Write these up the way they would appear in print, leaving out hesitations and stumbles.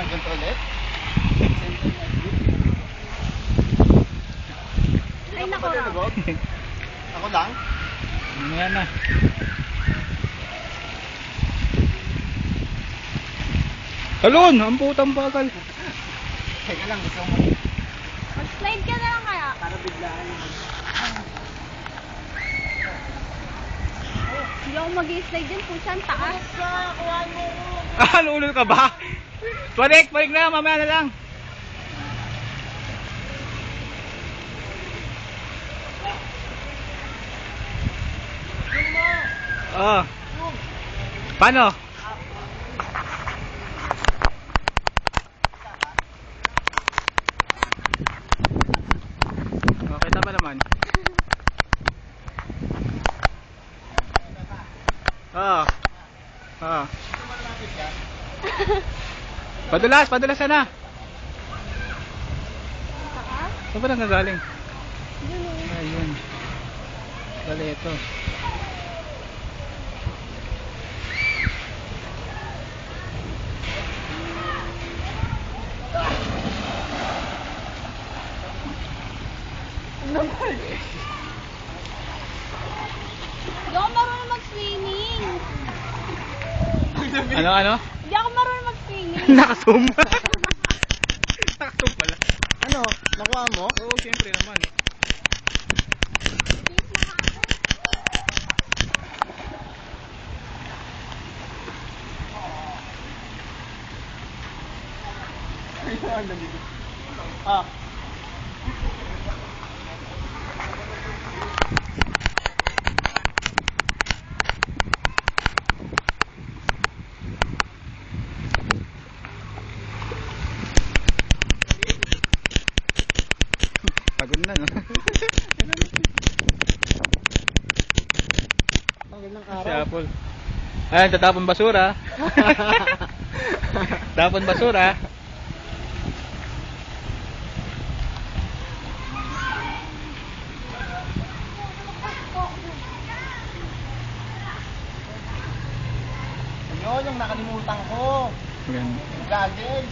Parang ganito ulit. Ay, nako raw. Ako lang? Yan na. Talon! Ang putang bakal. Teka lang, gusto mo. Mag-slide ka na lang kaya. Para biglaan. Hindi ako mag-slide din po siya, ang taas. Kuhaan mo ko. Ah, nulol ka ba? Balik na, mamaya na lang. Oh. Paano? Okay na ba naman? Oh. Oh. Padulas na. Taas? Saan ba nanggagaling? Yun o. Ayun. Bali ito. Hindi ako marunong mag-swimming. Ano? Hindi ako marunong mag-swimming. Nakasum. Nakasum pala. Ano? Nakuha mo? Oo, siyempre naman. Ah. Pagod na, no? Ang gandang Si araw. Apple. Ayan, tatapon basura. Tapon basura. Ayun, yung nakalimutan ko. Ayan. Goggles.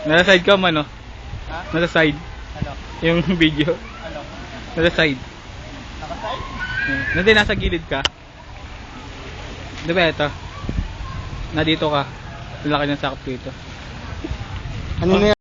Nasa side ka man, no? Ha? Nasa side. Ano? Yung video. Ano? Nasa side. Nakaside? Hindi, nasa gilid ka. Di ba ito? Na dito ka. Laki ng sakop dito. Ano na